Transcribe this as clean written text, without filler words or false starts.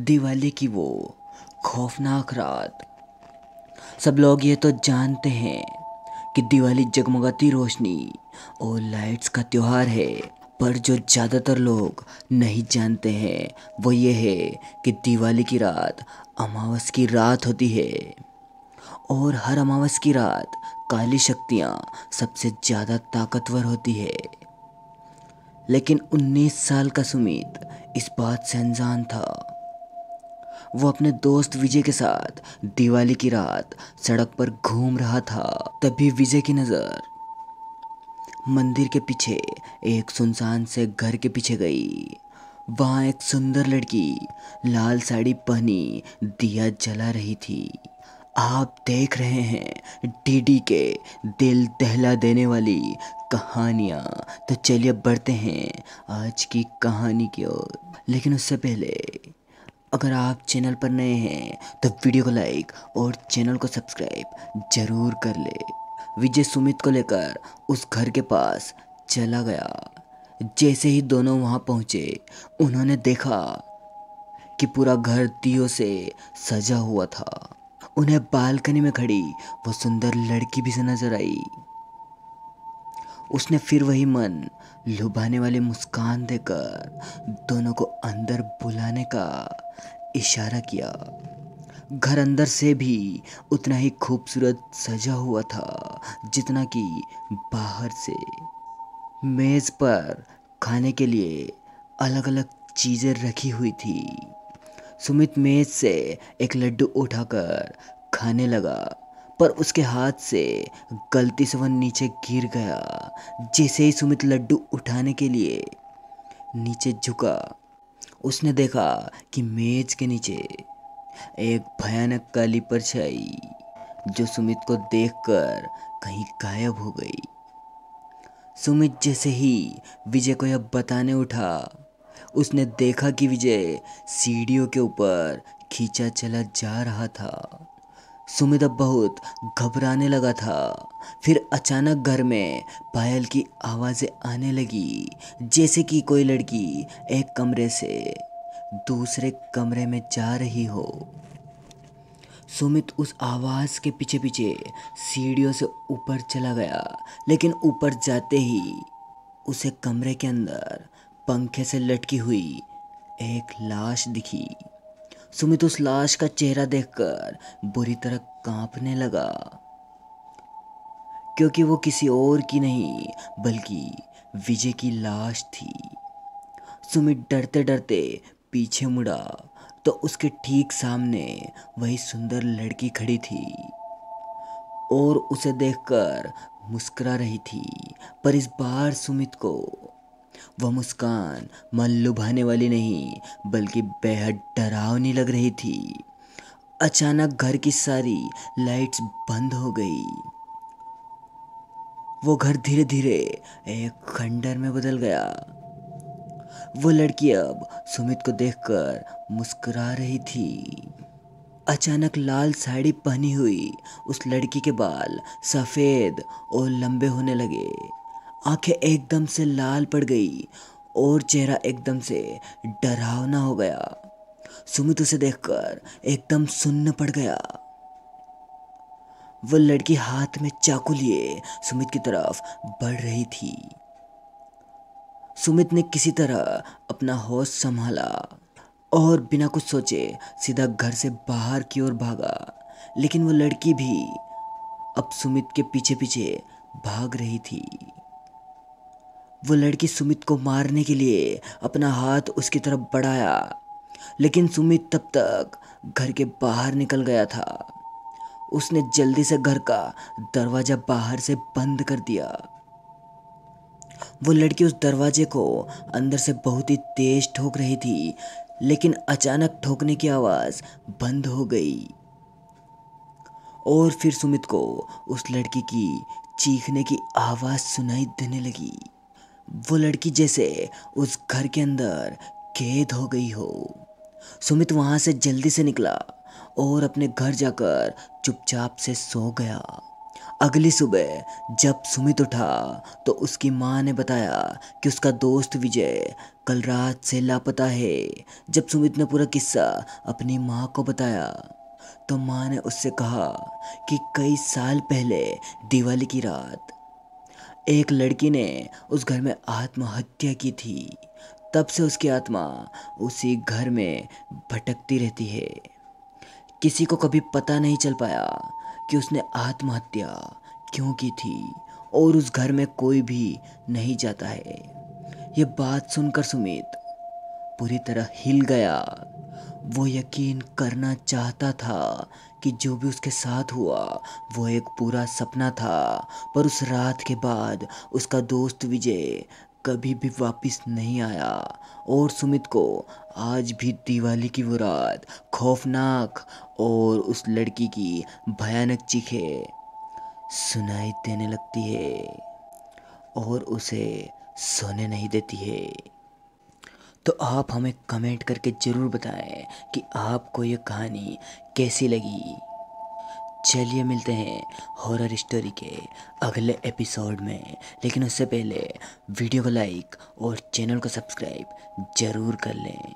दिवाली की वो खौफनाक रात। सब लोग ये तो जानते हैं कि दिवाली जगमगाती रोशनी और लाइट्स का त्योहार है, पर जो ज़्यादातर लोग नहीं जानते हैं वो ये है कि दिवाली की रात अमावस की रात होती है। और हर अमावस की रात काली शक्तियाँ सबसे ज़्यादा ताकतवर होती है। लेकिन 19 साल का सुमित इस बात से अनजान था। वो अपने दोस्त विजय के साथ दिवाली की रात सड़क पर घूम रहा था। तभी विजय की नज़र मंदिर के पीछे एक सुनसान से घर के पीछे गई। वहाँ एक सुंदर लड़की लाल साड़ी पहनी दिया जला रही थी। आप देख रहे हैं डीडी के दिल दहला देने वाली कहानियाँ। तो चलिए बढ़ते हैं आज की कहानी की ओर। लेकिन उससे पहले अगर आप चैनल पर नए हैं तो वीडियो को लाइक और चैनल को सब्सक्राइब जरूर कर ले। विजय सुमित को लेकर उस घर के पास चला गया। जैसे ही दोनों वहां पहुंचे उन्होंने देखा कि पूरा घर दियों से सजा हुआ था। उन्हें बालकनी में खड़ी वो सुंदर लड़की भी से नजर आई। उसने फिर वही मन लुभाने वाली मुस्कान देकर दोनों को अंदर बुलाने का इशारा किया। घर अंदर से भी उतना ही खूबसूरत सजा हुआ था जितना कि बाहर से। मेज पर खाने के लिए अलग अलग चीजें रखी हुई थी। सुमित मेज से एक लड्डू उठाकर खाने लगा, पर उसके हाथ से गलती से वह नीचे गिर गया। जैसे ही सुमित लड्डू उठाने के लिए नीचे झुका, उसने देखा कि मेज के नीचे एक भयानक काली परछाई जो सुमित को देखकर कहीं गायब हो गई। सुमित जैसे ही विजय को यह बताने उठा, उसने देखा कि विजय सीढ़ियों के ऊपर खींचा चला जा रहा था। सुमित अब बहुत घबराने लगा था। फिर अचानक घर में पायल की आवाज़ें आने लगी, जैसे कि कोई लड़की एक कमरे से दूसरे कमरे में जा रही हो। सुमित उस आवाज़ के पीछे पीछे सीढ़ियों से ऊपर चला गया, लेकिन ऊपर जाते ही उसे कमरे के अंदर पंखे से लटकी हुई एक लाश दिखी। सुमित उस लाश का चेहरा देखकर बुरी तरह कांपने लगा, क्योंकि वो किसी और की नहीं बल्कि विजय की लाश थी। सुमित डरते डरते पीछे मुड़ा तो उसके ठीक सामने वही सुंदर लड़की खड़ी थी और उसे देखकर मुस्कुरा रही थी। पर इस बार सुमित को वह मुस्कान मन लुभाने वाली नहीं बल्कि बेहद डरावनी लग रही थी। अचानक घर की सारी लाइट्स बंद हो गई। वो घर धीरे धीरे एक खंडर में बदल गया। वो लड़की अब सुमित को देखकर मुस्कुरा रही थी। अचानक लाल साड़ी पहनी हुई उस लड़की के बाल सफ़ेद और लंबे होने लगे। आंखें एकदम से लाल पड़ गई और चेहरा एकदम से डरावना हो गया। सुमित उसे देखकर एकदम सुन्न पड़ गया। वो लड़की हाथ में चाकू लिए सुमित की तरफ बढ़ रही थी। सुमित ने किसी तरह अपना होश संभाला और बिना कुछ सोचे सीधा घर से बाहर की ओर भागा। लेकिन वो लड़की भी अब सुमित के पीछे पीछे भाग रही थी। वो लड़की सुमित को मारने के लिए अपना हाथ उसकी तरफ बढ़ाया, लेकिन सुमित तब तक घर के बाहर निकल गया था। उसने जल्दी से घर का दरवाजा बाहर से बंद कर दिया। वो लड़की उस दरवाजे को अंदर से बहुत ही तेज ठोक रही थी, लेकिन अचानक ठोकने की आवाज़ बंद हो गई और फिर सुमित को उस लड़की की चीखने की आवाज़ सुनाई देने लगी। वो लड़की जैसे उस घर के अंदर कैद हो गई हो। सुमित वहाँ से जल्दी से निकला और अपने घर जाकर चुपचाप से सो गया। अगली सुबह जब सुमित उठा तो उसकी माँ ने बताया कि उसका दोस्त विजय कल रात से लापता है। जब सुमित ने पूरा किस्सा अपनी माँ को बताया तो माँ ने उससे कहा कि कई साल पहले दिवाली की रात एक लड़की ने उस घर में आत्महत्या की थी। तब से उसकी आत्मा उसी घर में भटकती रहती है। किसी को कभी पता नहीं चल पाया कि उसने आत्महत्या क्यों की थी और उस घर में कोई भी नहीं जाता है। ये बात सुनकर सुमित पूरी तरह हिल गया। वो यकीन करना चाहता था कि जो भी उसके साथ हुआ वो एक पूरा सपना था, पर उस रात के बाद उसका दोस्त विजय कभी भी वापस नहीं आया और सुमित को आज भी दिवाली की वो रात खौफनाक और उस लड़की की भयानक चीखें सुनाई देने लगती है और उसे सोने नहीं देती है। तो आप हमें कमेंट करके ज़रूर बताएं कि आपको ये कहानी कैसी लगी। चलिए मिलते हैं हॉरर स्टोरी के अगले एपिसोड में, लेकिन उससे पहले वीडियो को लाइक और चैनल को सब्सक्राइब ज़रूर कर लें।